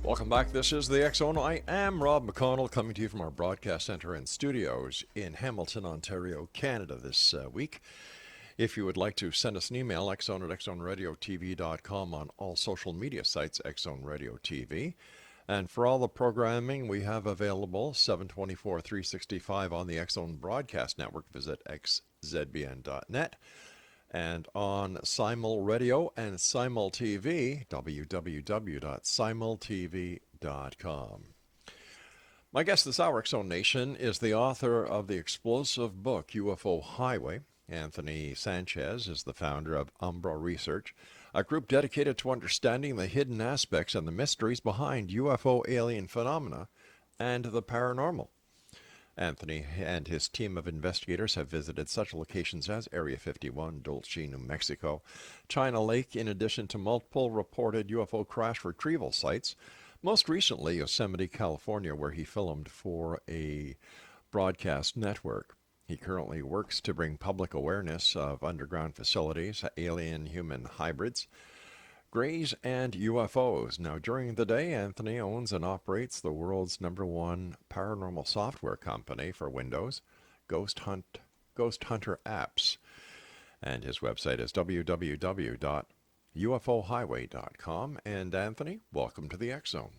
Welcome back. This is the X Zone. I am Rob McConnell, coming to you from our broadcast center and studios in Hamilton, Ontario, Canada this week. If you would like to send us an email, xzone@xzoneradiotv.com, on all social media sites, X Zone Radio TV. And for all the programming we have available, 724, 365 on the X Zone Broadcast Network, visit xzbn.net. And on Simul Radio and Simul TV, www.simultv.com. My guest this hour, X Zone Nation, is the author of the explosive book UFO Highway. Anthony Sanchez is the founder of Umbra Research, a group dedicated to understanding the hidden aspects and the mysteries behind UFO alien phenomena and the paranormal. Anthony and his team of investigators have visited such locations as Area 51, Dulce, New Mexico, China Lake, in addition to multiple reported UFO crash retrieval sites, most recently Yosemite, California, where he filmed for a broadcast network. He currently works to bring public awareness of underground facilities, alien-human hybrids, Greys, and UFOs. Now, during the day, Anthony owns and operates the world's #1 paranormal software company for Windows, Ghost Hunter Apps. And his website is www.ufohighway.com. And Anthony, welcome to the X Zone.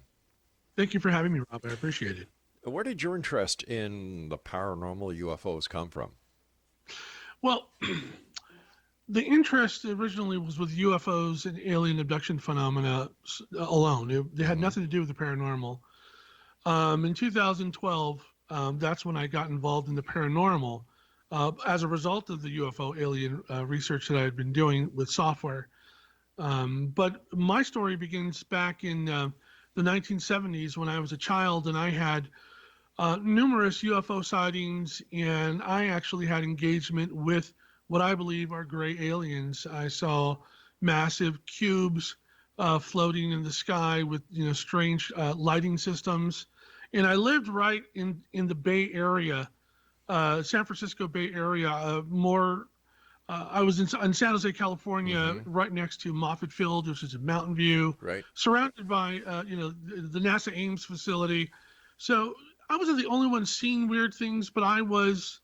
Thank you for having me, Rob. I appreciate it. Where did your interest in the paranormal UFOs come from? Well, the interest originally was with UFOs and alien abduction phenomena alone. It had nothing to do with the paranormal. In 2012, that's when I got involved in the paranormal as a result of the UFO alien research that I had been doing with software. But my story begins back in the 1970s when I was a child, and I had numerous UFO sightings, and I actually had engagement with what I believe are gray aliens. I saw massive cubes floating in the sky with strange lighting systems, and I lived right in the Bay Area, San Francisco Bay Area. I was in San Jose, California, right next to Moffett Field, which is in Mountain View, right, surrounded by the NASA Ames facility. So I wasn't the only one seeing weird things, but I was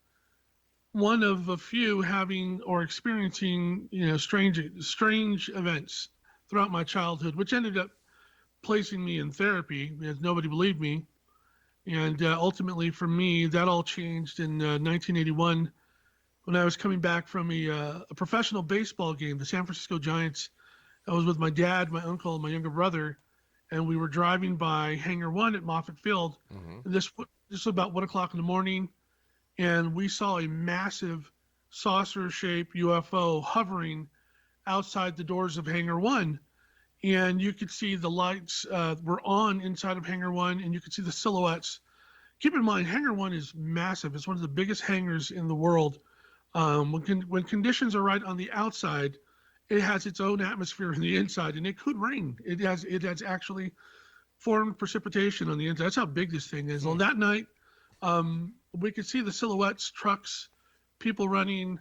one of a few having or experiencing, strange events throughout my childhood, which ended up placing me in therapy because nobody believed me. And ultimately, for me, that all changed in 1981 when I was coming back from a professional baseball game, the San Francisco Giants. I was with my dad, my uncle, and my younger brother, and we were driving by Hangar 1 at Moffett Field. And this was about 1 o'clock in the morning. And we saw a massive saucer-shaped UFO hovering outside the doors of Hangar 1. And you could see the lights were on inside of Hangar 1, and you could see the silhouettes. Keep in mind, Hangar 1 is massive. It's one of the biggest hangars in the world. When conditions are right on the outside, it has its own atmosphere on the inside, and it could rain. It has actually formed precipitation on the inside. That's how big this thing is. On that night, we could see the silhouettes, trucks, people running.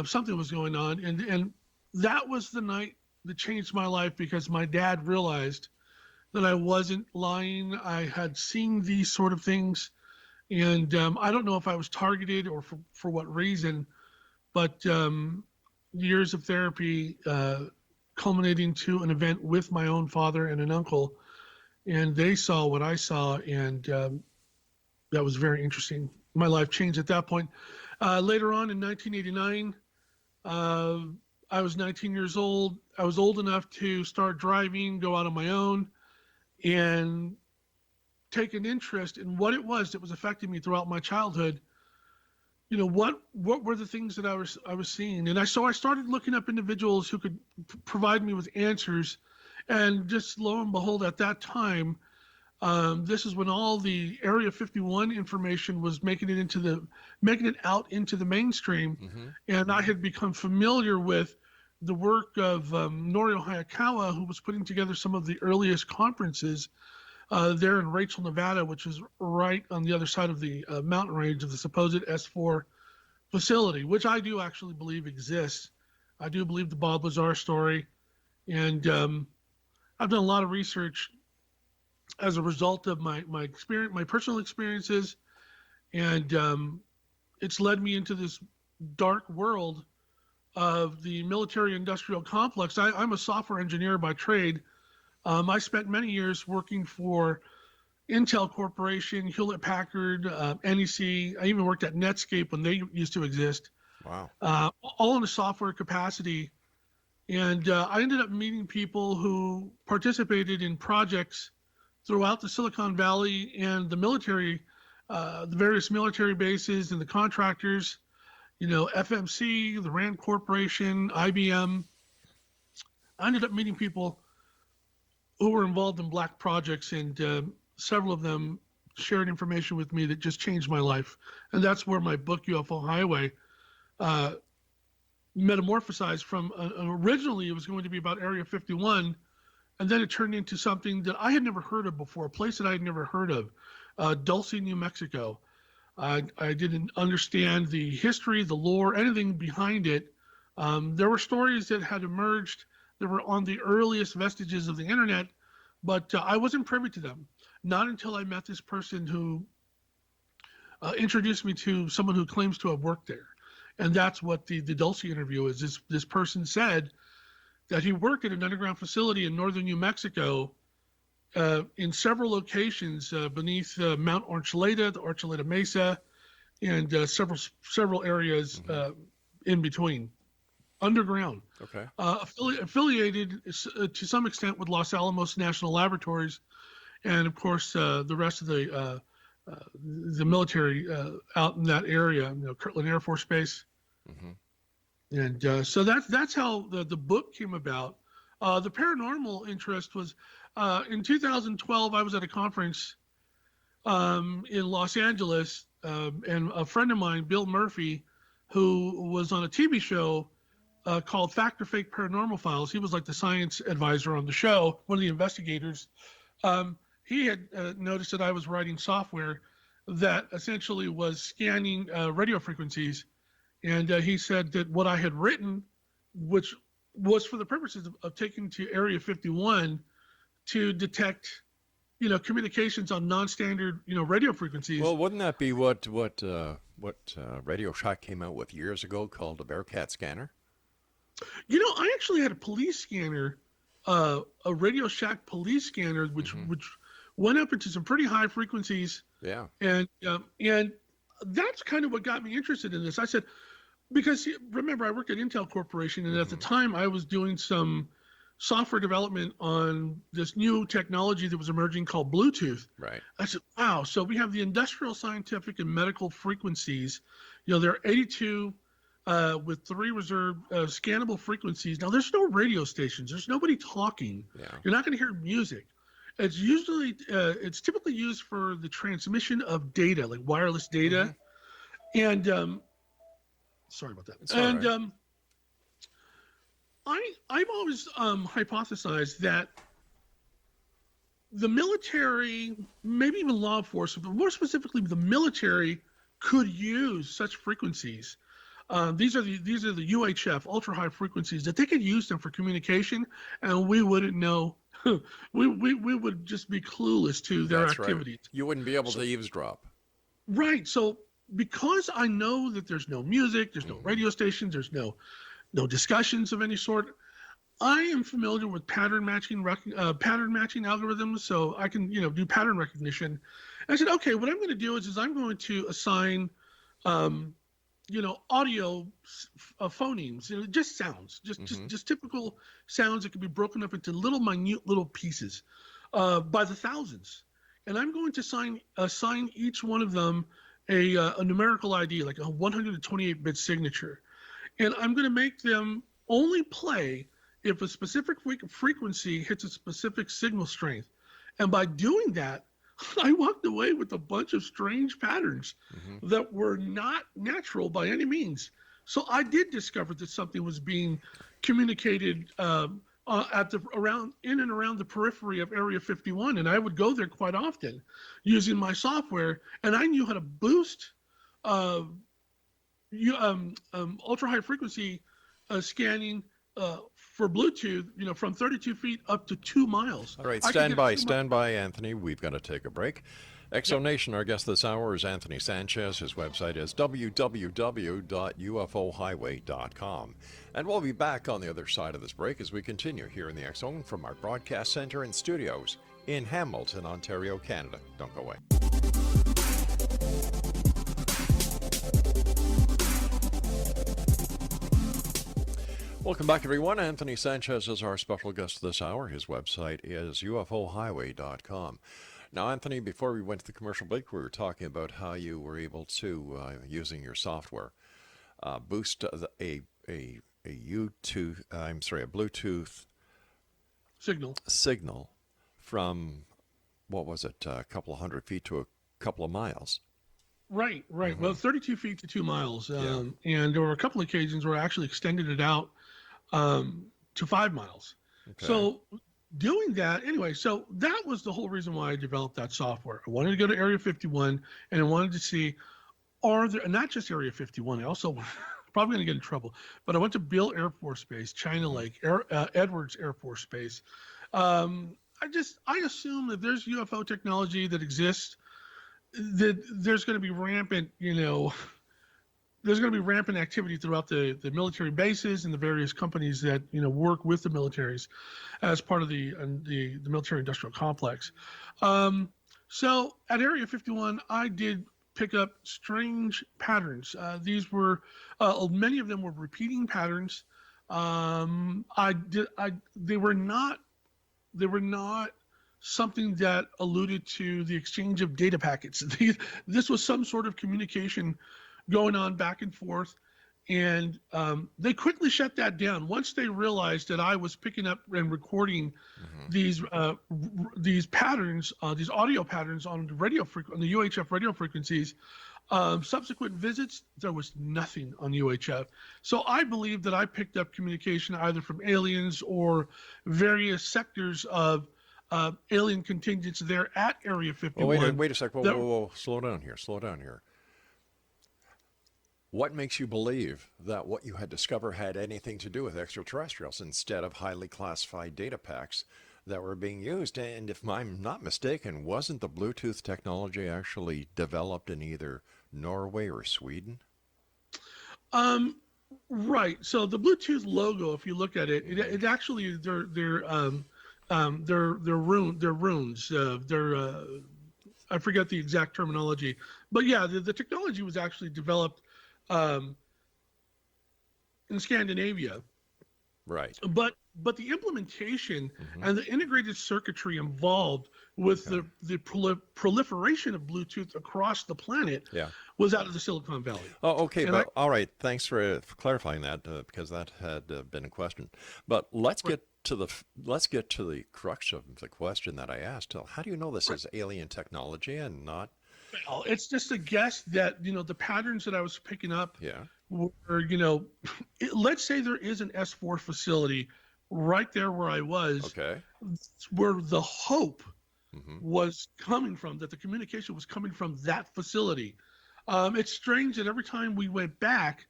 Something was going on, and that was the night that changed my life because my dad realized that I wasn't lying. I had seen these sort of things, and I don't know if I was targeted or for what reason, but years of therapy culminating to an event with my own father and an uncle, and they saw what I saw, and that was very interesting. My life changed at that point. Later on in 1989, I was 19 years old. I was old enough to start driving, go out on my own, and take an interest in what it was that was affecting me throughout my childhood. What were the things that I was seeing? And I started looking up individuals who could provide me with answers. And just lo and behold, at that time, this is when all the Area 51 information was making it out into the mainstream. And I had become familiar with the work of Norio Hayakawa, who was putting together some of the earliest conferences there in Rachel, Nevada, which is right on the other side of the mountain range of the supposed S4 facility, which I do actually believe exists. I do believe the Bob Lazar story. And I've done a lot of research as a result of my experience, my personal experiences, and it's led me into this dark world of the military-industrial complex. I'm a software engineer by trade. I spent many years working for Intel Corporation, Hewlett Packard, NEC. I even worked at Netscape when they used to exist, Wow. all in a software capacity. And I ended up meeting people who participated in projects throughout the Silicon Valley and the military, the various military bases and the contractors, FMC, the Rand Corporation, IBM. I ended up meeting people who were involved in black projects, and several of them shared information with me that just changed my life. And that's where my book, UFO Highway, metamorphosized from originally it was going to be about Area 51, and then it turned into something that I had never heard of before, a place that I had never heard of, Dulce, New Mexico. I didn't understand the history, the lore, anything behind it. There were stories that had emerged that were on the earliest vestiges of the internet, but I wasn't privy to them. Not until I met this person who introduced me to someone who claims to have worked there. And that's what the Dulce interview is. This person said that he worked at an underground facility in northern New Mexico in several locations beneath Mount Archuleta, the Archuleta Mesa, and several areas in between, underground. Okay. Affiliated to some extent with Los Alamos National Laboratories, and of course the rest of the military out in that area, Kirtland Air Force Base. Mm-hmm. And so that's how the book came about. The paranormal interest was in 2012. I was at a conference in Los Angeles, and a friend of mine, Bill Murphy, who was on a TV show called Fact or Fake Paranormal Files. He was like the science advisor on the show, one of the investigators. He had noticed that I was writing software that essentially was scanning radio frequencies. And he said that what I had written, which was for the purposes of taking to Area 51 to detect, communications on non-standard, radio frequencies. Well, wouldn't that be what Radio Shack came out with years ago called the Bearcat scanner? I actually had a police scanner, a Radio Shack police scanner, which went up into some pretty high frequencies. Yeah. And that's kind of what got me interested in this. I said, because remember, I worked at Intel Corporation, and at the time I was doing some software development on this new technology that was emerging called Bluetooth. Right. I said, wow. So we have the industrial, scientific, and medical frequencies. There are 82 with 3 reserved scannable frequencies. Now, there's no radio stations. There's nobody talking. Yeah. You're not going to hear music. It's typically used for the transmission of data, like wireless data. Mm-hmm. And sorry about that. It's all right. I've always hypothesized that the military, maybe even law enforcement, but more specifically the military, could use such frequencies. These are the UHF, ultra high frequencies, that they could use them for communication, and we wouldn't know. we would just be clueless to their activities. Right. You wouldn't be able to eavesdrop. Right. So because I know that there's no music, there's no radio stations, there's no discussions of any sort, I am familiar with pattern matching algorithms, so I can do pattern recognition. And I said, okay, what I'm going to do is I'm going to assign audio phonemes, just sounds, just typical sounds that can be broken up into minute little pieces by the thousands. And I'm going to assign each one of them a numerical ID, like a 128-bit signature. And I'm going to make them only play if a specific frequency hits a specific signal strength. And by doing that, I walked away with a bunch of strange patterns that were not natural by any means. So I did discover that something was being communicated in and around the periphery of Area 51, and I would go there quite often using my software, and I knew how to boost ultra high frequency scanning for Bluetooth, from 32 feet up to 2 miles. All right, I could stand get by, 2 stand by, Anthony. We've got to take a break. Exonation, our guest this hour is Anthony Sanchez. His website is www.ufohighway.com. And we'll be back on the other side of this break as we continue here in the X Zone from our broadcast center and studios in Hamilton, Ontario, Canada. Don't go away. Welcome back, everyone. Anthony Sanchez is our special guest this hour. His website is ufohighway.com. Now, Anthony, before we went to the commercial break, we were talking about how you were able to, using your software, boost a Bluetooth signal from, what was it, a couple of hundred feet to a couple of miles. Right. Mm-hmm. Well, 32 feet to 2 miles. Yeah. And there were a couple of occasions where I actually extended it out to 5 miles. Okay. So doing that, anyway, so that was the whole reason why I developed that software. I wanted to go to Area 51, and I wanted to see, not just Area 51, I also, probably going to get in trouble, but I went to Beale Air Force Base, China Lake, Edwards Air Force Base. I assume that there's UFO technology that exists, that there's going to be rampant, there's going to be rampant activity throughout the military bases and the various companies that work with the militaries as part of the military industrial complex. So at Area 51, I did pick up strange patterns. These were many of them were repeating patterns. They were not something that alluded to the exchange of data packets. This was some sort of communication going on back and forth, and they quickly shut that down once they realized that I was picking up and recording these patterns, these audio patterns on the on the UHF radio frequencies. Subsequent visits, there was nothing on UHF. So I believe that I picked up communication either from aliens or various sectors of alien contingents there at Area 51. Oh, wait a sec. Whoa. Slow down here. What makes you believe that what you had discovered had anything to do with extraterrestrials instead of highly classified data packs that were being used? And if I'm not mistaken, wasn't the Bluetooth technology actually developed in either Norway or Sweden? Right. So the Bluetooth logo, if you look at it, it actually they're runes. I forget the exact terminology, but yeah, the technology was actually developed in Scandinavia. Right. But the implementation and the integrated circuitry involved with the proliferation of Bluetooth across the planet was out of the Silicon Valley. Oh, okay. All right. Thanks for clarifying that because that had been a question. But let's get to the crux of the question that I asked. How do you know this is alien technology and not? Well, it's just a guess that the patterns that I was picking up were let's say there is an S4 facility right there where I was. Okay. Where the hope was coming from, that the communication was coming from that facility. It's strange that every time we went back,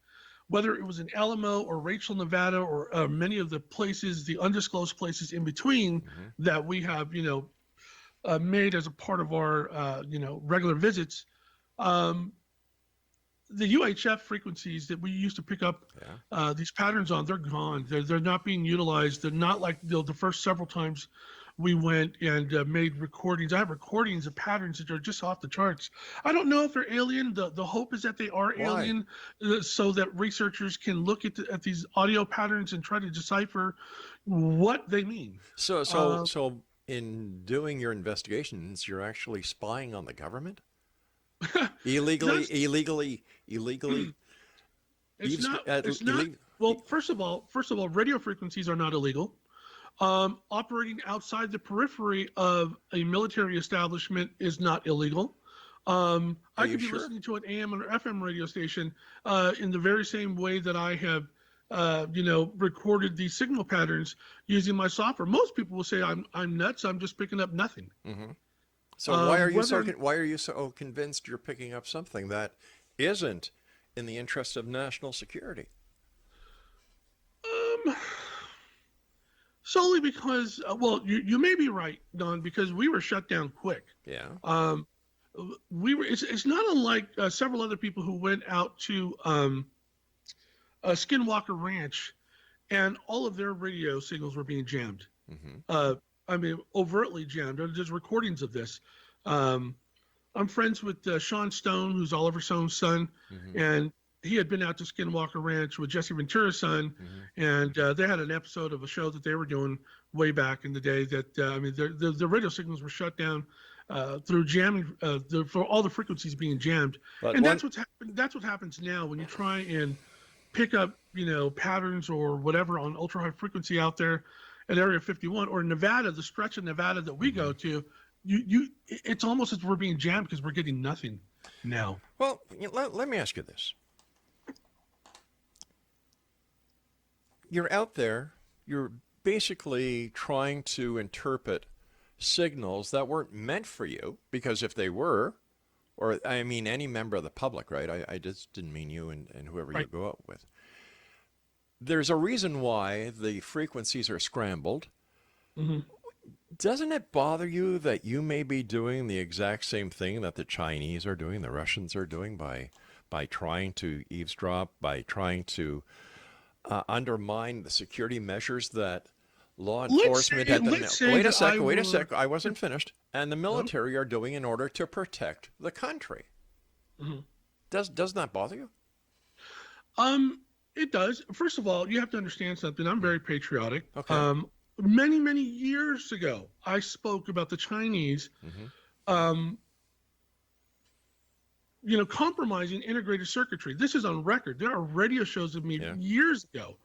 whether it was in Alamo or Rachel, Nevada, or many of the places, the undisclosed places in between that we have, made as a part of our, regular visits, the UHF frequencies that we used to pick up these patterns on, they're gone. They're not being utilized. They're not like the first several times we went and made recordings. I have recordings of patterns that are just off the charts. I don't know if they're alien. The hope is that they are alien, so that researchers can look at these audio patterns and try to decipher what they mean. So in doing your investigations, you're actually spying on the government? illegally. It's not. Well, first of all, radio frequencies are not illegal. Operating outside the periphery of a military establishment is not illegal. I could be listening to an AM or FM radio station in the very same way that I have, recorded these signal patterns using my software. Most people will say I'm nuts. I'm just picking up nothing. So why are you so convinced you're picking up something that isn't in the interest of national security? Solely because, well, you may be right, Don, because we were shut down quick. Yeah. We were. It's not unlike several other people who went out to Skinwalker Ranch, and all of their radio signals were being jammed. Mm-hmm. I mean, overtly jammed. There's recordings of this. I'm friends with Sean Stone, who's Oliver Stone's son, Mm-hmm. and he had been out to Skinwalker Ranch with Jesse Ventura's son, Mm-hmm. and they had an episode of a show that they were doing way back in the day. That I mean, the radio signals were shut down through jamming, for all the frequencies being jammed, But and that's That's what happens now when you try and pick up, patterns or whatever on ultra high frequency out there at Area 51 or Nevada, the stretch of Nevada that we go to. It's almost as we're being jammed because we're getting nothing now. Well, let me ask you this. You're out there, you're basically trying to interpret signals that weren't meant for you, because if they were, or I mean any member of the public, right? I just didn't mean you and whoever Right. you go out with. There's a reason why the frequencies are scrambled. Mm-hmm. Doesn't it bother you that you may be doing the exact same thing that the Chinese are doing, the Russians are doing, by trying to eavesdrop, by trying to undermine the security measures that law enforcement wait a sec, I wasn't finished, and the military are doing in order to protect the country? Mm-hmm. Doesn't that bother you? It does. First of all, you have to understand something. I'm very patriotic. Okay. Many years ago, I spoke about the Chinese, Mm-hmm. Compromising integrated circuitry. This is on record. There are radio shows of me Yeah. years ago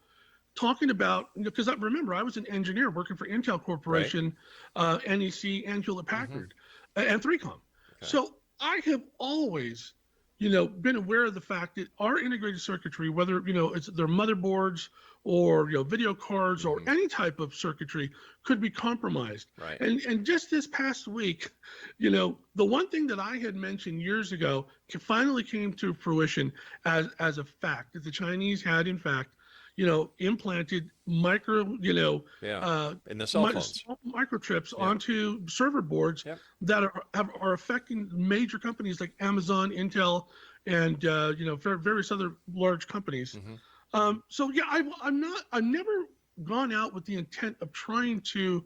talking about, because remember, I was an engineer working for Intel Corporation, NEC, and Hewlett Packard, and 3Com. Okay. So I have always, been aware of the fact that our integrated circuitry, whether, it's their motherboards or, video cards or any type of circuitry, could be compromised. Right. And just this past week, the one thing that I had mentioned years ago finally came to fruition as a fact, that the Chinese had, in fact, implanted micro, in the cell phones. microchips onto server boards that are affecting major companies like Amazon, Intel, and various other large companies. Mm-hmm. So yeah, I've never gone out with the intent of trying to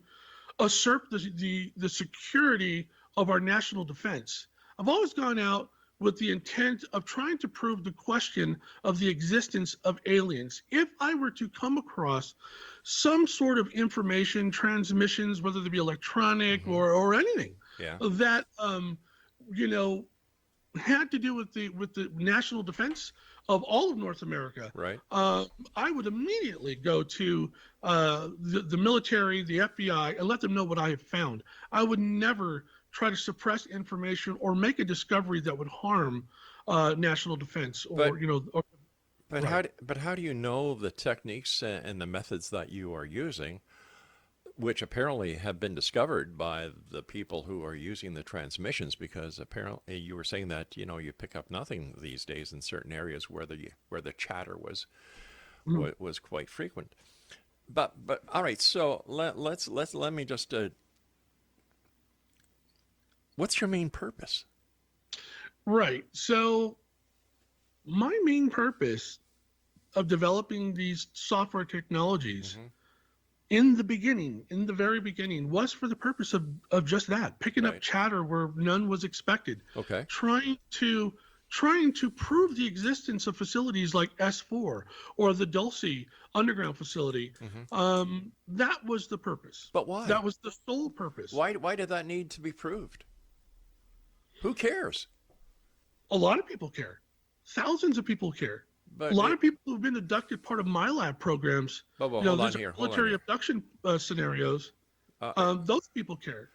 usurp the security of our national defense. I've always gone out with the intent of trying to prove the question of the existence of aliens. If I were to come across some sort of information transmissions, whether they be electronic or anything, that had to do with the national defense of all of North America, right? I would immediately go to the military, the FBI, and let them know what I have found. I would never try to suppress information or make a discovery that would harm national defense But how do you know the techniques and the methods that you are using, which apparently have been discovered by the people who are using the transmissions? Because apparently you were saying that you pick up nothing these days in certain areas where the chatter was quite frequent. But all right, so let me just what's your main purpose? Right. So my main purpose of developing these software technologies in the very beginning, was for the purpose of just that, picking up chatter where none was expected. Okay. Trying to prove the existence of facilities like S4 or the Dulce underground facility. That was the purpose. But why? That was the sole purpose. Why did that need to be proved? Who cares? A lot of people care. Thousands of people care. But a lot of people who've been abducted, part of my lab programs. Hold on here. Military abduction scenarios. Those people care.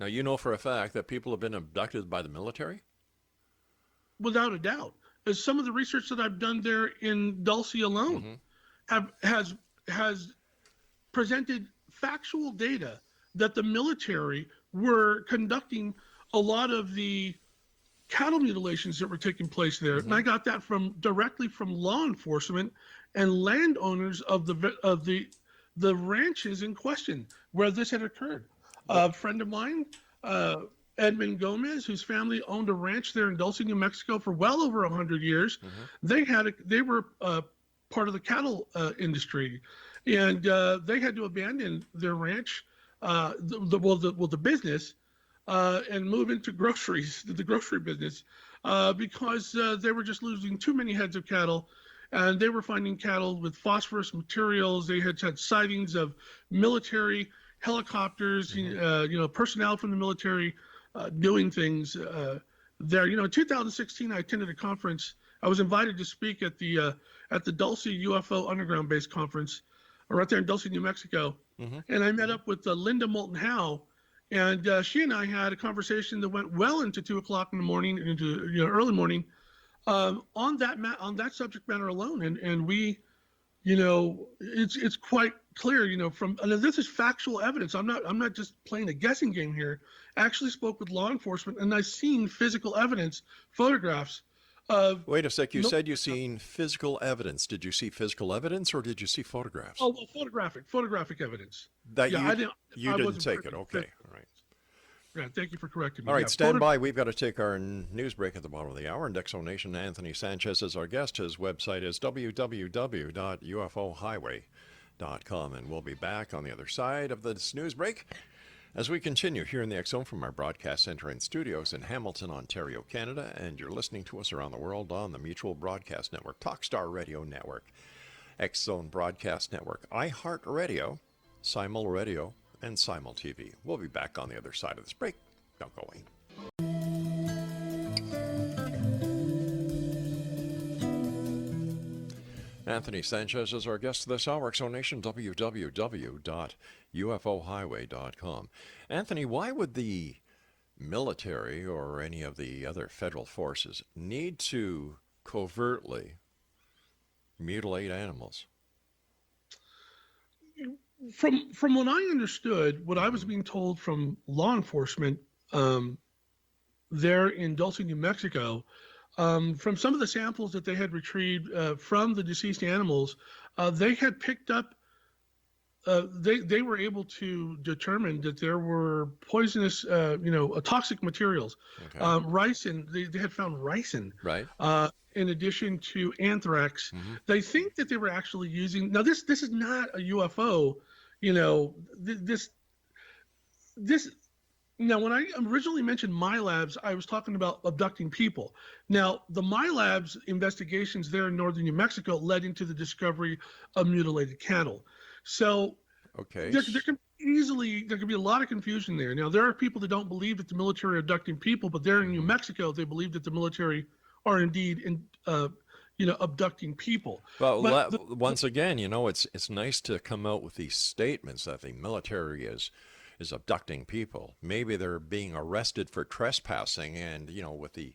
Now, you know for a fact that people have been abducted by the military? Without a doubt. As some of the research that I've done there in Dulce alone has presented factual data that the military were conducting a lot of the cattle mutilations that were taking place there. And I got that directly from law enforcement and landowners of the the ranches in question where this had occurred. A friend of mine, Edmund Gomez, whose family owned a ranch there in Dulce, New Mexico for well over 100 years. They were part of the cattle industry, and they had to abandon their ranch, the business, and move into the grocery business, because they were just losing too many heads of cattle, and they were finding cattle with phosphorus materials. They had sightings of military helicopters, personnel from the military doing things there. In 2016, I attended a conference. I was invited to speak at the Dulce UFO Underground Base Conference, right there in Dulce, New Mexico. And I met up with Linda Moulton Howe, and she and I had a conversation that went well into 2 o'clock in the morning, into early morning, on that subject matter alone. And we, it's quite clear, and this is factual evidence. I'm not just playing a guessing game here. I actually spoke with law enforcement, and I've seen physical evidence, photographs of. Wait a sec. You said you've seen physical evidence. Did you see physical evidence, or did you see photographs? Oh, well, photographic evidence. That you didn't take it. Okay. All right. Yeah, thank you for correcting me. All right, stand by. We've got to take our news break at the bottom of the hour. And Exonation Anthony Sanchez is our guest. His website is www.ufohighway.com. And we'll be back on the other side of this news break as we continue here in the X Zone from our broadcast center and studios in Hamilton, Ontario, Canada. And you're listening to us around the world on the Mutual Broadcast Network, Talkstar Radio Network, X Zone Broadcast Network, iHeartRadio, Simul Radio, and Simul TV. We'll be back on the other side of this break. Don't go away. Anthony Sanchez is our guest this hour. Exonation, www.ufohighway.com. Anthony, why would the military or any of the other federal forces need to covertly mutilate animals? From what I understood, what I was being told from law enforcement there in Dulce, New Mexico, from some of the samples that they had retrieved from the deceased animals, they had picked up, they were able to determine that there were poisonous, toxic materials. Okay. Ricin, they had found ricin. Right. In addition to anthrax. They think that they were actually using, now this is not a UFO, this now when I originally mentioned MyLabs, I was talking about abducting people. Now the MyLabs investigations there in northern New Mexico led into the discovery of mutilated cattle. So okay, there can be a lot of confusion there. Now there are people that don't believe that the military are abducting people, but there in New Mexico they believe that the military are indeed abducting people. Well, once again, it's nice to come out with these statements that the military is abducting people. Maybe they're being arrested for trespassing, and with the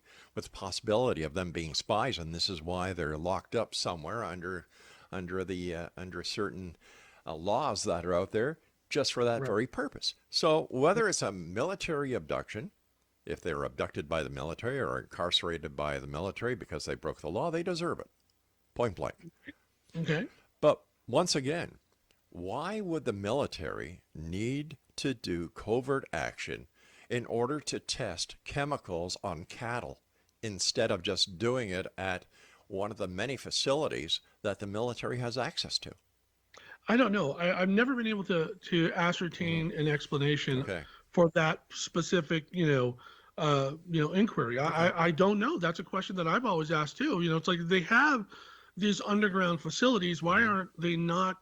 possibility of them being spies, and this is why they're locked up somewhere under certain laws that are out there just for that very purpose. So whether it's a military abduction, if they're abducted by the military or incarcerated by the military because they broke the law, they deserve it. Point blank. Okay. But once again, why would the military need to do covert action in order to test chemicals on cattle instead of just doing it at one of the many facilities that the military has access to? I don't know. I've never been able to ascertain an explanation for that specific, inquiry. I don't know. That's a question that I've always asked too. It's like they have these underground facilities. Why aren't they not,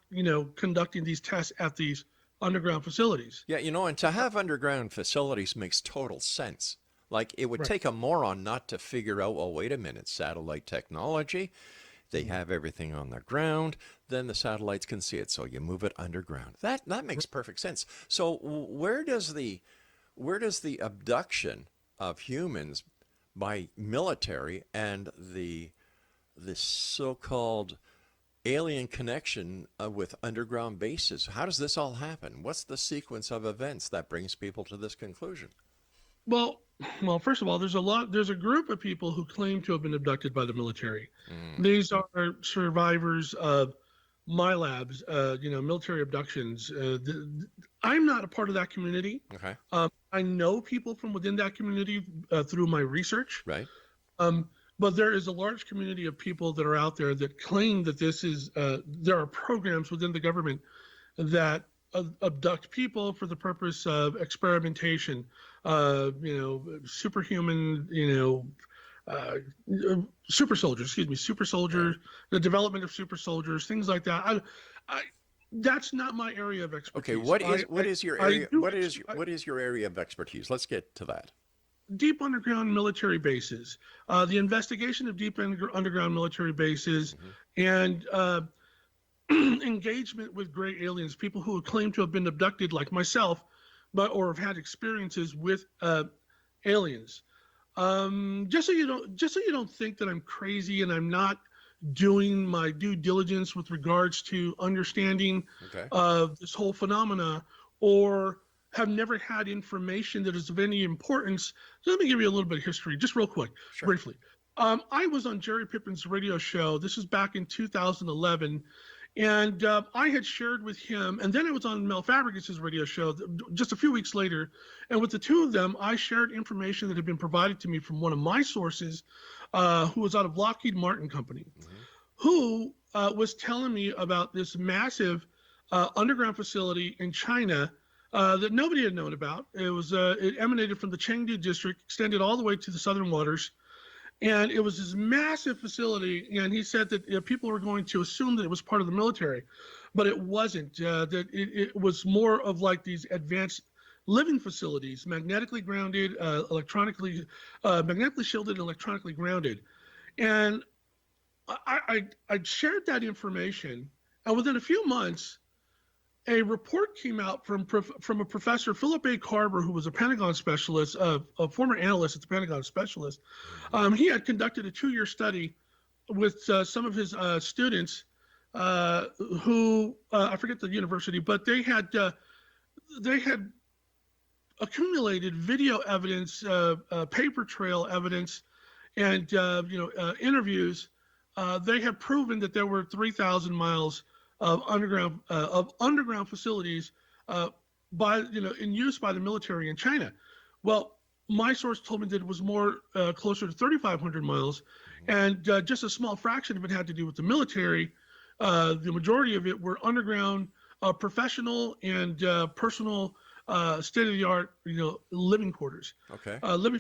conducting these tests at these underground facilities? Yeah, and to have underground facilities makes total sense. Like, it would take a moron not to figure out, well, wait a minute, satellite technology, they have everything on the ground, then the satellites can see it, so you move it underground. That makes perfect sense. So where does the abduction of humans by military and the so-called alien connection with underground bases, how does this all happen? What's the sequence of events that brings people to this conclusion? Well, first of all, there's a group of people who claim to have been abducted by the military. These are survivors of my labs, military abductions. I'm not a part of that community. Okay. I know people from within that community through my research. Right. But there is a large community of people that are out there that claim that this is, there are programs within the government that abduct people for the purpose of experimentation, superhuman, super soldiers, the development of super soldiers, things like that. That's not my area of expertise. Okay, what is your area? What is your area of expertise? Let's get to that. Deep underground military bases, the investigation of deep underground military bases, and engagement with gray aliens, people who claim to have been abducted, like myself, or have had experiences with aliens. Just so you don't think that I'm crazy and I'm not doing my due diligence with regards to understanding this whole phenomena, or have never had information that is of any importance. So let me give you a little bit of history, just real quick, briefly. I was on Jerry Pippin's radio show. This was back in 2011. And I had shared with him, and then I was on Mel Fabregas' radio show just a few weeks later. And with the two of them, I shared information that had been provided to me from one of my sources, who was out of Lockheed Martin Company, who was telling me about this massive underground facility in China that nobody had known about. It emanated from the Chengdu district, extended all the way to the southern waters. And it was this massive facility, and he said that people were going to assume that it was part of the military, but it wasn't. That it was more of like these advanced living facilities, magnetically grounded, magnetically shielded, and electronically grounded. And I shared that information, and within a few months, a report came out from a professor, Philip A. Carver, who was a Pentagon specialist, a former analyst at the Pentagon specialist. He had conducted a 2-year study with some of his students who, I forget the university, but they had accumulated video evidence, paper trail evidence, and interviews. They had proven that there were 3,000 miles of underground facilities in use by the military in China. Well, my source told me that it was more closer to 3,500 miles, and just a small fraction of it had to do with the military. The majority of it were underground, professional and personal, state-of-the-art, living quarters, living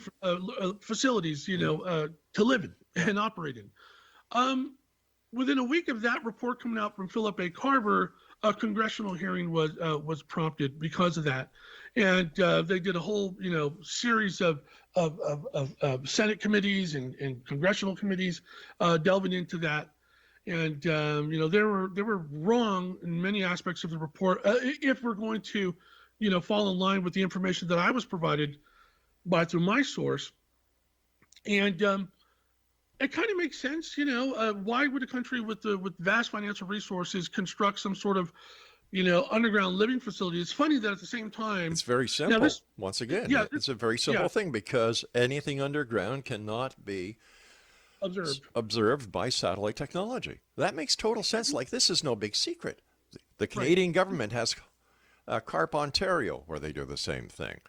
facilities, to live in and operate in. Within a week of that report coming out from Philip A. Carver, a congressional hearing was prompted because of that, and they did a whole series of Senate committees and congressional committees delving into that, and they were wrong in many aspects of the report. If we're going to fall in line with the information that I was provided through my source, and it kind of makes sense, why would a country with vast financial resources construct some sort of, underground living facility? It's funny that at the same time, it's very simple. Once again, it's a very simple thing, because anything underground cannot be observed by satellite technology. That makes total sense. Like, this is no big secret. The Canadian government has Carp, Ontario, where they do the same thing.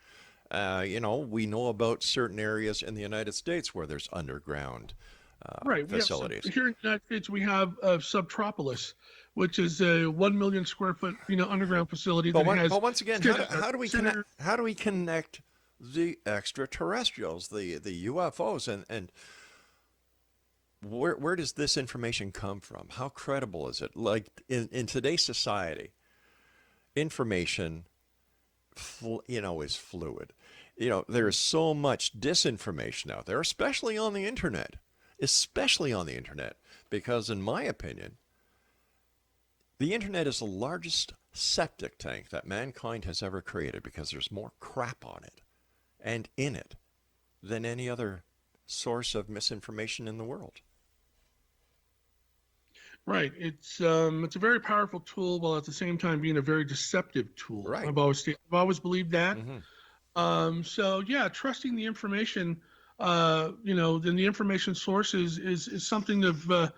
We know about certain areas in the United States where there's underground facilities. Here in the United States, we have Subtropolis, which is a 1 million square foot, underground facility. But once again, how do we connect the extraterrestrials, the UFOs, and where does this information come from? How credible is it? Like, in today's society, information, is fluid. There is so much disinformation out there, especially on the internet, because in my opinion, the internet is the largest septic tank that mankind has ever created, because there's more crap on it and in it than any other source of misinformation in the world. Right. It's a very powerful tool, while at the same time being a very deceptive tool. Right. I've always believed that. So yeah, trusting the information, then the information source is something of,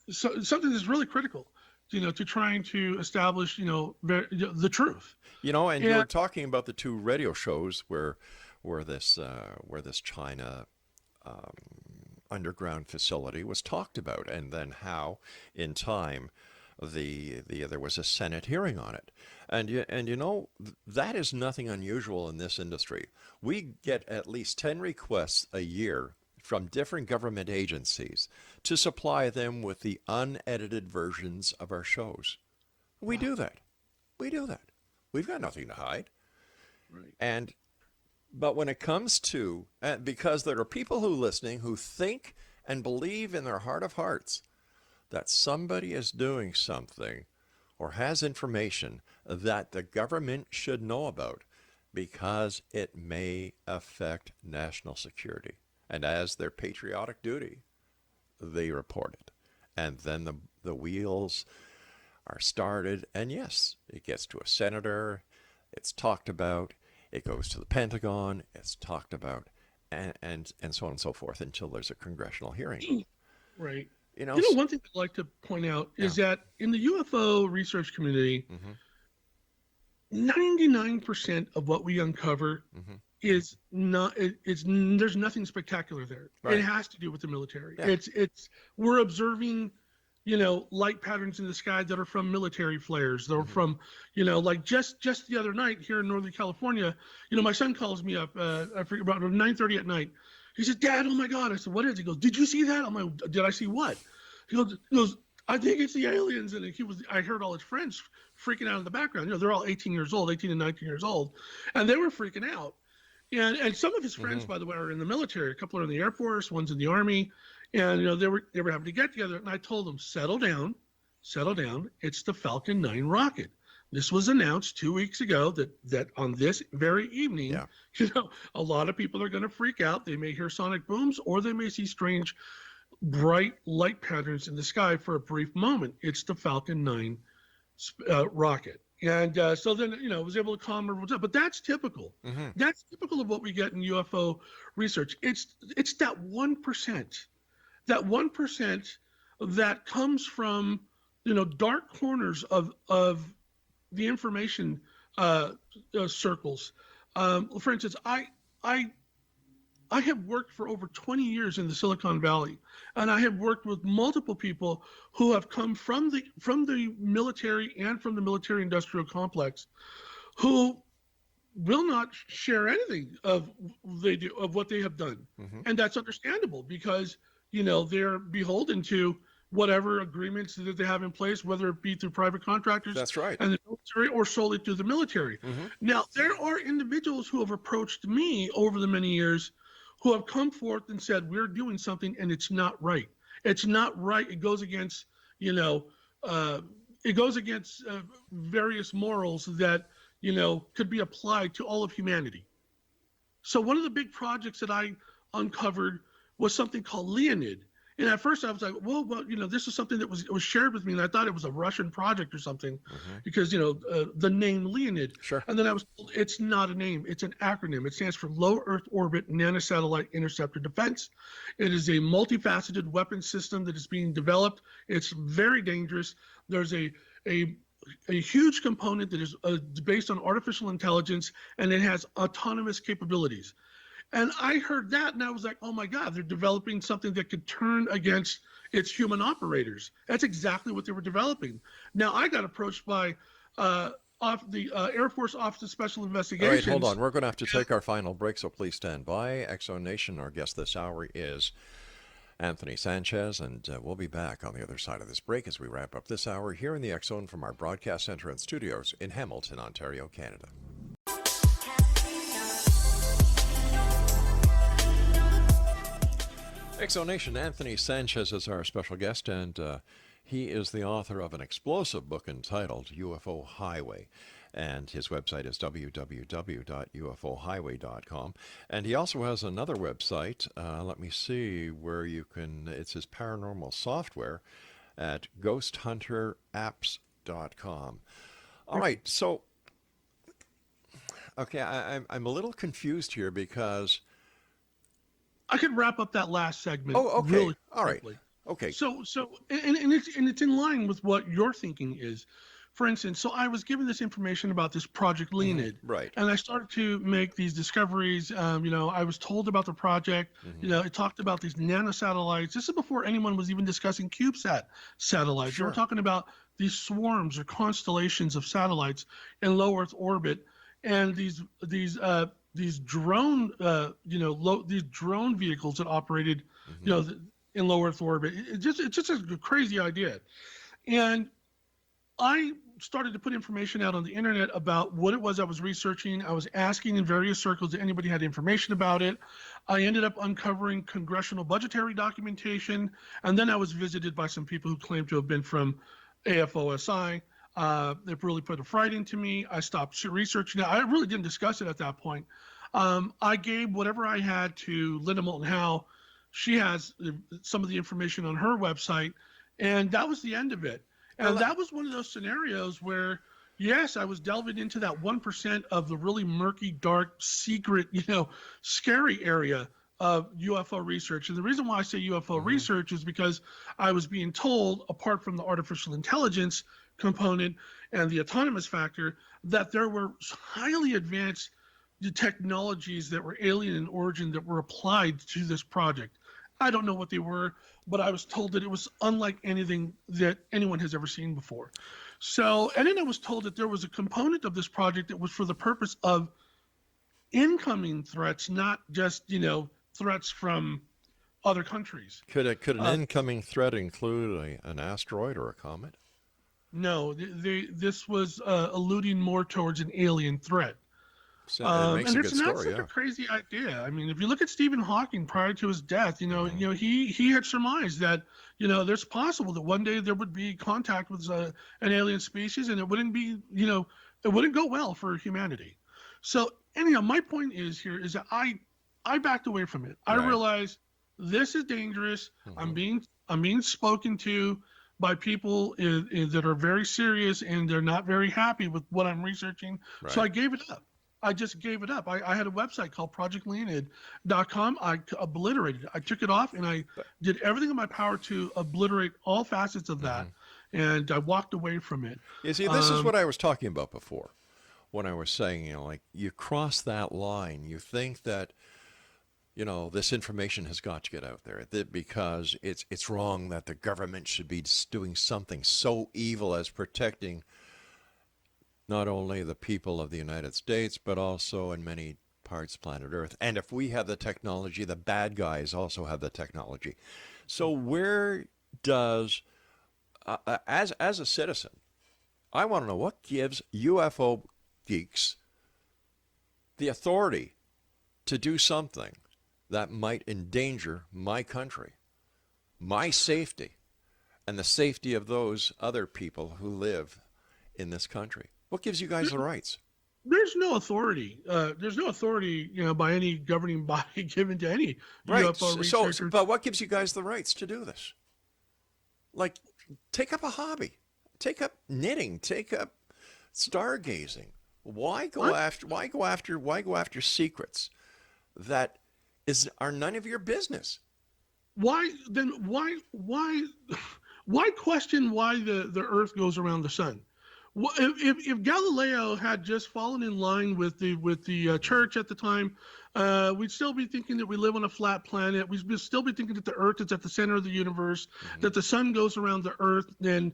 so something that's really critical, to trying to establish, the truth. And you And were talking about the two radio shows where this China underground facility was talked about, and then how, in time, there was a Senate hearing on it, and that is nothing unusual in this industry. We get at least 10 requests a year from different government agencies to supply them with the unedited versions of our shows. We wow, do that. We do that. We've got nothing to hide. right, And but when it comes to, because there are people who listening who think and believe in their heart of hearts that somebody is doing something or has information that the government should know about because it may affect national security. And as their patriotic duty, they report it. And then the wheels are started. And yes, it gets to a senator, it's talked about, it goes to the Pentagon, it's talked about, and so on and so forth until there's a congressional hearing. right. You know, One thing I'd like to point out yeah. is that in the UFO research community, Mm-hmm. 99% of what we uncover Mm-hmm. is not it's there's nothing spectacular there. It Right. has to do with the military. Yeah. It's we're observing, light patterns in the sky that are from military flares. They're Mm-hmm. from, like just the other night here in Northern California, my son calls me up, I forget, about 9:30 at night. He said, "Dad, oh my God." I said, "What is it?" He goes, "Did you see that?" I'm like, "Did I see what?" He goes, "I think it's the aliens." And I heard all his friends freaking out in the background. They're all 18 years old, 18 and 19 years old. And they were freaking out. And some of his friends, Mm-hmm. by the way, are in the military. A couple are in the Air Force, one's in the Army. And, they were having to get together. And I told them, settle down. It's the Falcon 9 rocket. This was announced 2 weeks ago that on this very evening, Yeah. a lot of people are going to freak out. They may hear sonic booms, or they may see strange bright light patterns in the sky for a brief moment. It's the Falcon 9 rocket. And so then, I was able to calm everyone down. But that's typical. Mm-hmm. That's typical of what we get in UFO research. It's that 1%, that comes from, dark corners of the information circles. For instance, I have worked for over 20 years in the Silicon Valley, and I have worked with multiple people who have come from the military and from the military industrial complex, who will not share anything of what they have done. Mm-hmm. And that's understandable because they're beholden to whatever agreements that they have in place, whether it be through private contractors That's right. and the military, or solely through the military. Mm-hmm. Now, there are individuals who have approached me over the many years who have come forth and said, we're doing something and it's not right. It's not right. It goes against, various morals that, could be applied to all of humanity. So one of the big projects that I uncovered was something called Leonid. And at first I was like, well, this is something that was shared with me, and I thought it was a Russian project or something, Mm-hmm. because, the name Leonid. Sure. And then I was told it's not a name, it's an acronym. It stands for Low Earth Orbit Nanosatellite Interceptor Defense. It is a multifaceted weapon system that is being developed. It's very dangerous. There's a huge component that is based on artificial intelligence, and it has autonomous capabilities. And I heard that, and I was like, oh my God, they're developing something that could turn against its human operators. That's exactly what they were developing. Now, I got approached by the Air Force Office of Special All Investigations. right, hold on. We're going to have to take our final break, so please stand by. Exo Nation, our guest this hour is Anthony Sanchez, and we'll be back on the other side of this break as we wrap up this hour here in the X Zone from our broadcast center and studios in Hamilton, Ontario, Canada. Exonation, Anthony Sanchez is our special guest, and he is the author of an explosive book entitled UFO Highway. And his website is www.ufohighway.com. And he also has another website, let me see, where you can, it's his paranormal software at ghosthunteraapps.com. All right, so, okay, I'm a little confused here because... I could wrap up that last segment. Oh, okay. Really All right. quickly. Okay. And it's in line with what your thinking is. For instance, so I was given this information about this Project Leonid, Right. and I started to make these discoveries. I was told about the project. It talked about these nanosatellites. This is before anyone was even discussing CubeSat satellites. They were Sure. talking about these swarms or constellations of satellites in low Earth orbit, and these drone, these drone vehicles that operated, in low Earth orbit. It's just a crazy idea, and I started to put information out on the internet about what it was I was researching. I was asking in various circles if anybody had information about it. I ended up uncovering congressional budgetary documentation, and then I was visited by some people who claimed to have been from AFOSI. It really put a fright into me. I stopped researching it. I really didn't discuss it at that point. I gave whatever I had to Linda Moulton Howe. She has some of the information on her website, and that was the end of it. And that was one of those scenarios where, yes, I was delving into that 1% of the really murky, dark, secret, scary area of UFO research. And the reason why I say UFO research is because I was being told, apart from the artificial intelligence component and the autonomous factor, that there were highly advanced technologies that were alien in origin that were applied to this project. I don't know what they were, but I was told that it was unlike anything that anyone has ever seen before. So, and then I was told that there was a component of this project that was for the purpose of incoming threats, not just, threats from other countries. Could an incoming threat include an asteroid or a comet? No, this was alluding more towards an alien threat. So it makes a good story. That's such a crazy idea. I mean, if you look at Stephen Hawking prior to his death, he had surmised that there's possible that one day there would be contact with an alien species, and it wouldn't be it wouldn't go well for humanity. So anyhow, my point is that I backed away from it. Right. I realized this is dangerous. I'm being spoken to by people that are very serious, and they're not very happy with what I'm researching. Right. So I gave it up. I just gave it up. I had a website called projectleonid.com. I obliterated it. I took it off, and I did everything in my power to obliterate all facets of that, and I walked away from it. You see, this is what I was talking about before when I was saying, you cross that line. You think that, this information has got to get out there because it's wrong that the government should be doing something so evil as protecting not only the people of the United States, but also in many parts planet Earth. And if we have the technology, the bad guys also have the technology. So where does, as a citizen, I want to know what gives UFO geeks the authority to do something that might endanger my country, my safety, and the safety of those other people who live in this country. What gives you guys the rights? There's no authority. There's no authority, by any governing body given to any UFO researcher. But what gives you guys the rights to do this? Like, take up a hobby, take up knitting, take up stargazing. Why go after secrets that are none of your business? Why question why the Earth goes around the sun? If Galileo had just fallen in line with the church at the time, we'd still be thinking that we live on a flat planet. We'd still be thinking that the Earth is at the center of the universe, that the sun goes around the Earth. Then,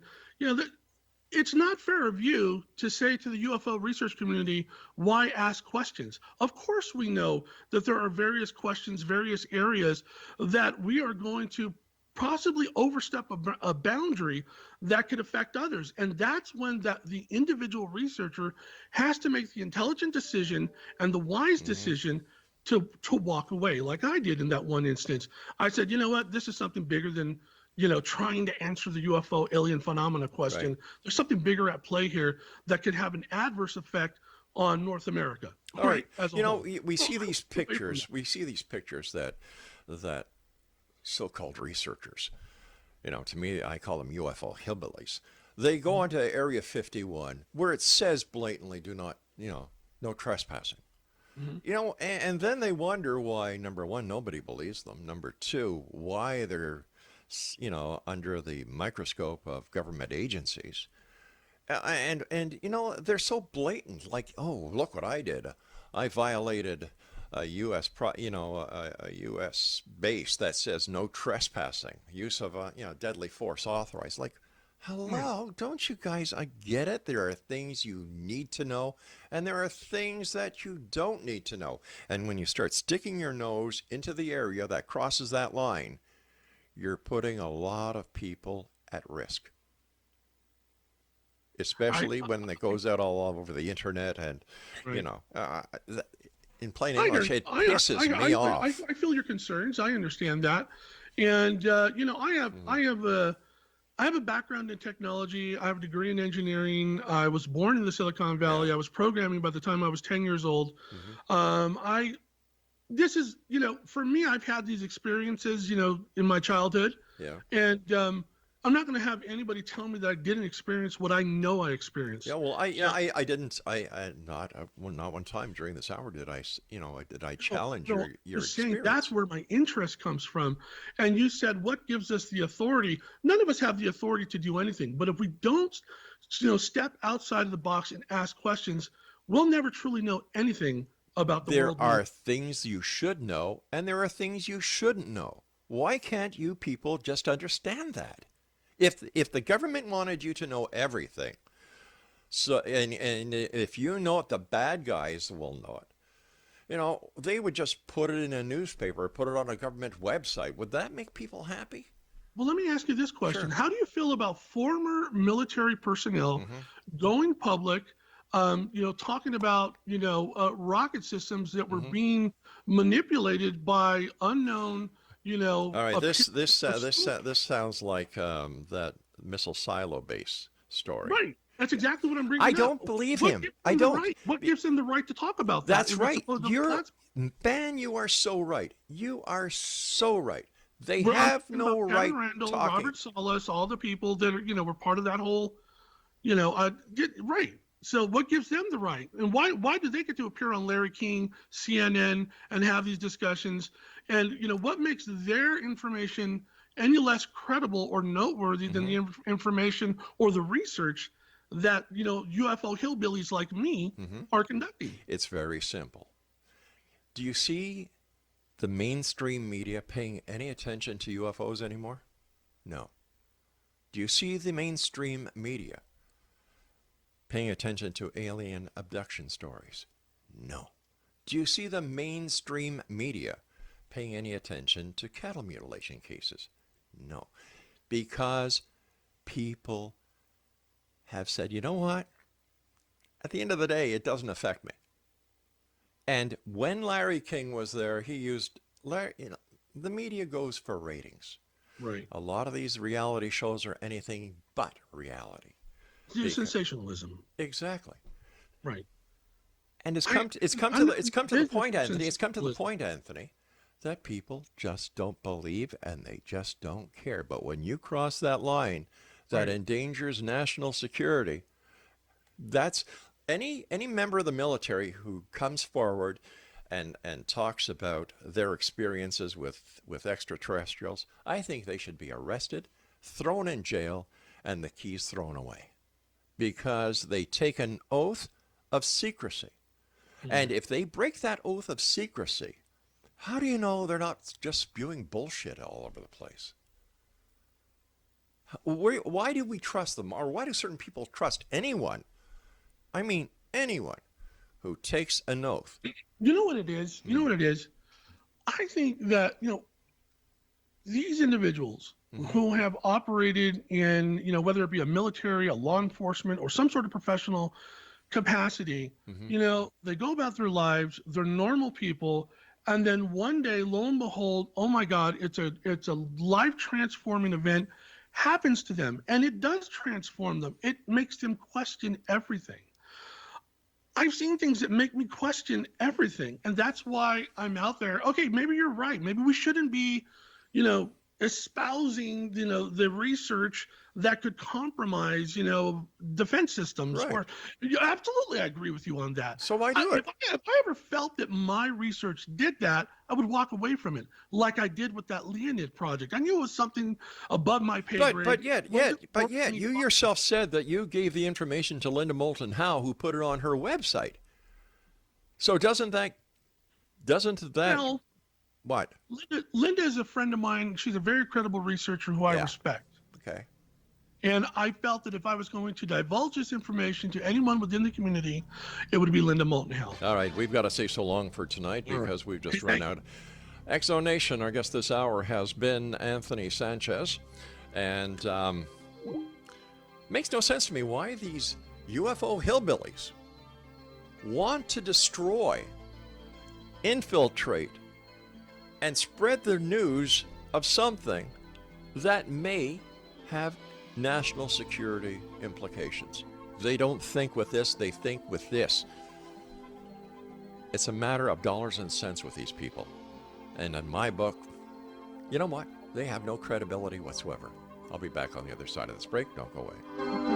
it's not fair of you to say to the UFO research community, why ask questions? Of course, we know that there are various questions, various areas that we are going to possibly overstep a boundary that could affect others. And that's when the individual researcher has to make the intelligent decision and the wise decision to walk away, like I did in that one instance. I said, you know what, this is something bigger than trying to answer the UFO alien phenomena question. Right. There's something bigger at play here that could have an adverse effect on North America. All right. We see these pictures. We see these pictures that so-called researchers, to me, I call them UFO hillbillies. They go onto Area 51 where it says blatantly, do not, no trespassing. And then they wonder why, number one, nobody believes them. Number two, why they're under the microscope of government agencies. And they're so blatant. Like, oh, look what I did. I violated a U.S. base that says no trespassing, use of deadly force authorized. Like, hello, don't you guys? I get it. There are things you need to know, and there are things that you don't need to know. And when you start sticking your nose into the area that crosses that line, you're putting a lot of people at risk. Especially when it goes out all over the internet, and Right. in plain English, it pisses me off. I feel your concerns. I understand that, and I have a background in technology. I have a degree in engineering. I was born in the Silicon Valley. Yeah. I was programming by the time I was 10 years old. This is, for me, I've had these experiences, in my childhood, Yeah. and I'm not going to have anybody tell me that I didn't experience what I know I experienced. Yeah. Well, I didn't. Not one time during this hour did I challenge your experience. That's where my interest comes from. And you said, what gives us the authority? None of us have the authority to do anything. But if we don't, step outside of the box and ask questions, we'll never truly know anything about the world. There are things you should know, and there are things you shouldn't know. Why can't you people just understand that? If the government wanted you to know everything, and if you know it, the bad guys will know it. They would just put it in a newspaper, put it on a government website. Would that make people happy? Well, let me ask you this question. Sure. How do you feel about former military personnel going public, talking about, rocket systems that were being manipulated by unknown, All right, this sounds like that missile silo base story. Right. That's exactly what I'm bringing I up. don't believe him. I don't. What gives them the right to talk about that? That's right. Ben, you are so right. You are so right. They have no right Randall, talking. Robert Salas, all the people that are, were part of that whole, right. So what gives them the right? And why do they get to appear on Larry King, CNN, and have these discussions? And, what makes their information any less credible or noteworthy than the information or the research that, UFO hillbillies like me are conducting? It's very simple. Do you see the mainstream media paying any attention to UFOs anymore? No. Do you see the mainstream media paying attention to alien abduction stories? No. Do you see the mainstream media paying any attention to cattle mutilation cases? No. Because people have said, you know what? At the end of the day, it doesn't affect me. And when Larry King was there, he used, the media goes for ratings. Right. A lot of these reality shows are anything but reality. Sensationalism. Exactly. Right. And it's come to the point, Anthony. It's come to the point, Anthony, that people just don't believe and they just don't care. But when you cross that line that endangers national security, that's any member of the military who comes forward and talks about their experiences with extraterrestrials, I think they should be arrested, thrown in jail, and the keys thrown away, because they take an oath of secrecy. And if they break that oath of secrecy, how do you know they're not just spewing bullshit all over the place? Why do we trust them? Or why do certain people trust anyone? I mean, anyone who takes an oath. You know what it is? I think that, these individuals who have operated in, whether it be a military, a law enforcement, or some sort of professional capacity, they go about their lives, they're normal people, and then one day, lo and behold, oh my God, it's a life-transforming event happens to them, and it does transform them. It makes them question everything. I've seen things that make me question everything, and that's why I'm out there. Okay, maybe you're right. Maybe we shouldn't be, espousing, the research that could compromise, defense systems. Right. Or yeah, absolutely, I agree with you on that. So why do it? If I ever felt that my research did that, I would walk away from it, like I did with that Leonid project. I knew it was something above my pay grade. But yet, you yourself said that you gave the information to Linda Moulton Howe, who put it on her website. So doesn't that Well, what? Linda is a friend of mine. She's a very credible researcher who I Yeah. respect. Okay. And I felt that if I was going to divulge this information to anyone within the community, it would be Linda Moulton Howe. All right, we've got to say so long for tonight because we've just run out. Exo Nation, our guest this hour has been Anthony Sanchez, and makes no sense to me why these UFO hillbillies want to destroy, infiltrate, and spread the news of something that may have national security implications. They don't think with this, they think with this. It's a matter of dollars and cents with these people. And in my book, you know what? They have no credibility whatsoever. I'll be back on the other side of this break. Don't go away.